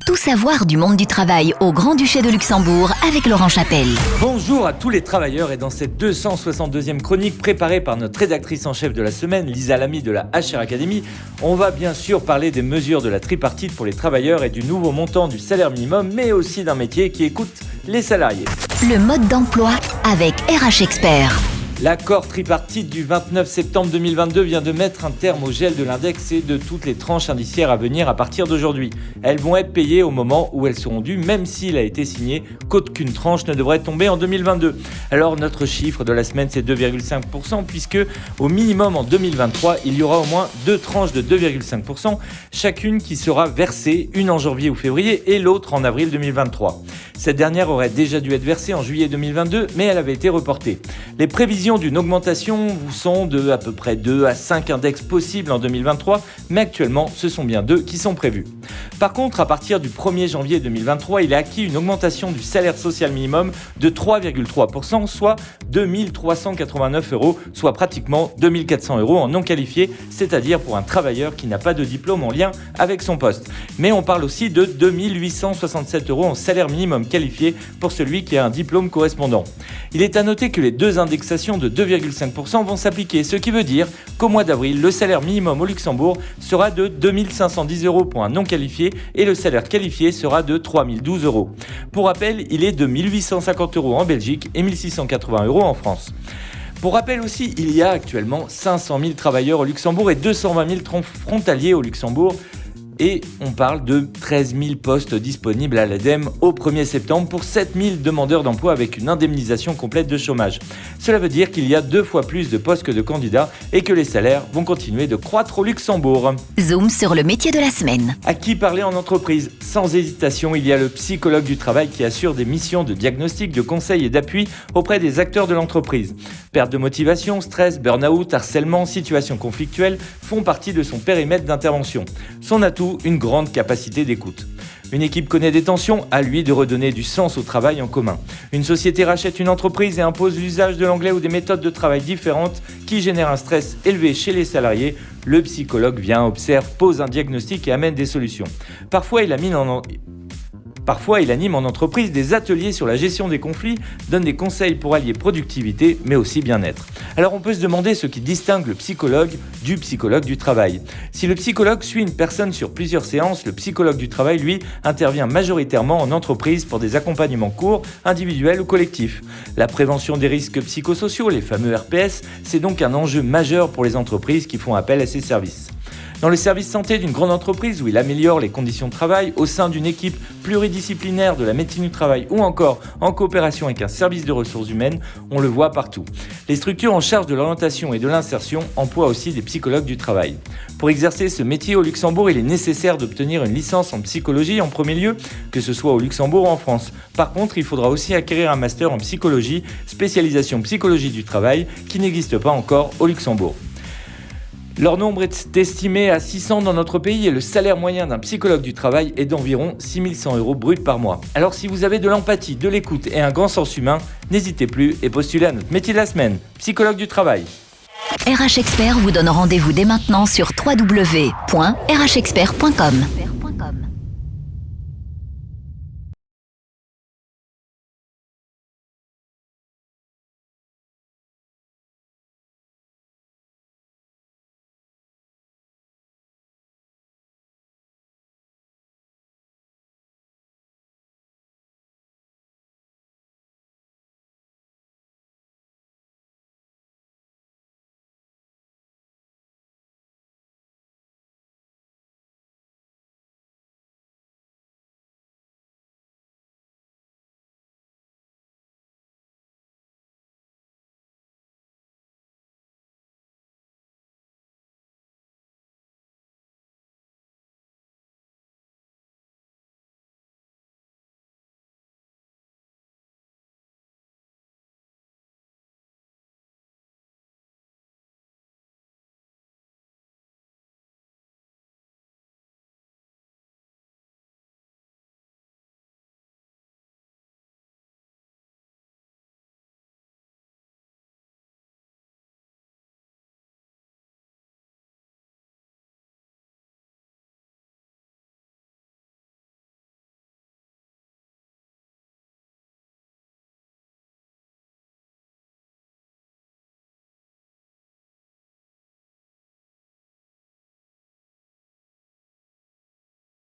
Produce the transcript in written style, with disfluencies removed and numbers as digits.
Tout savoir du monde du travail au Grand-Duché de Luxembourg avec Laurent Chapelle. Bonjour à tous les travailleurs et dans cette 262e chronique préparée par notre rédactrice en chef de la semaine, Lisa Lamy de la HR Academy, on va bien sûr parler des mesures de la tripartite pour les travailleurs et du nouveau montant du salaire minimum, mais aussi d'un métier qui écoute les salariés. Le mode d'emploi avec RH Expert. L'accord tripartite du 29 septembre 2022 vient de mettre un terme au gel de l'index et de toutes les tranches indiciaires à venir à partir d'aujourd'hui. Elles vont être payées au moment où elles seront dues, même s'il a été signé qu'aucune tranche ne devrait tomber en 2022. Alors notre chiffre de la semaine c'est 2,5% puisque au minimum en 2023 il y aura au moins deux tranches de 2,5%, chacune qui sera versée, une en janvier ou février et l'autre en avril 2023. Cette dernière aurait déjà dû être versée en juillet 2022 mais elle avait été reportée. Les prévisions d'une augmentation sont de à peu près 2 à 5 index possibles en 2023, mais actuellement ce sont bien 2 qui sont prévus. Par contre, à partir du 1er janvier 2023, il est acquis une augmentation du salaire social minimum de 3,3%, soit 2 389 €, soit pratiquement 2 400 € en non qualifié, c'est-à-dire pour un travailleur qui n'a pas de diplôme en lien avec son poste. Mais on parle aussi de 2 867 € en salaire minimum qualifié pour celui qui a un diplôme correspondant. Il est à noter que les deux indexations de 2,5% vont s'appliquer, ce qui veut dire qu'au mois d'avril, le salaire minimum au Luxembourg sera de 2 510 € pour un non qualifié et le salaire qualifié sera de 3 012 €. Pour rappel, il est de 1 850 € en Belgique et 1 680 € en France. Pour rappel aussi, il y a actuellement 500 000 travailleurs au Luxembourg et 220 000 frontaliers au Luxembourg. Et on parle de 13 000 postes disponibles à l'ADEME au 1er septembre pour 7 000 demandeurs d'emploi avec une indemnisation complète de chômage. Cela veut dire qu'il y a 2 fois plus de postes que de candidats et que les salaires vont continuer de croître au Luxembourg. Zoom sur le métier de la semaine. À qui parler en entreprise ? Sans hésitation, il y a le psychologue du travail qui assure des missions de diagnostic, de conseil et d'appui auprès des acteurs de l'entreprise. Perte de motivation, stress, burn-out, harcèlement, situations conflictuelles font partie de son périmètre d'intervention. Son atout, une grande capacité d'écoute. Une équipe connaît des tensions, à lui de redonner du sens au travail en commun. Une société rachète une entreprise et impose l'usage de l'anglais ou des méthodes de travail différentes qui génèrent un stress élevé chez les salariés. Le psychologue vient, observe, pose un diagnostic et amène des solutions. Parfois, il anime en entreprise des ateliers sur la gestion des conflits, donne des conseils pour allier productivité, mais aussi bien-être. Alors on peut se demander ce qui distingue le psychologue du travail. Si le psychologue suit une personne sur plusieurs séances, le psychologue du travail, lui, intervient majoritairement en entreprise pour des accompagnements courts, individuels ou collectifs. La prévention des risques psychosociaux, les fameux RPS, c'est donc un enjeu majeur pour les entreprises qui font appel à ces services. Dans le service santé d'une grande entreprise où il améliore les conditions de travail, au sein d'une équipe pluridisciplinaire de la médecine du travail ou encore en coopération avec un service de ressources humaines, on le voit partout. Les structures en charge de l'orientation et de l'insertion emploient aussi des psychologues du travail. Pour exercer ce métier au Luxembourg, il est nécessaire d'obtenir une licence en psychologie en premier lieu, que ce soit au Luxembourg ou en France. Par contre, il faudra aussi acquérir un master en psychologie, spécialisation psychologie du travail, qui n'existe pas encore au Luxembourg. Leur nombre est estimé à 600 dans notre pays et le salaire moyen d'un psychologue du travail est d'environ 6 100 € bruts par mois. Alors si vous avez de l'empathie, de l'écoute et un grand sens humain, n'hésitez plus et postulez à notre métier de la semaine, psychologue du travail. RH Expert vous donne rendez-vous dès maintenant sur www.rhexpert.com.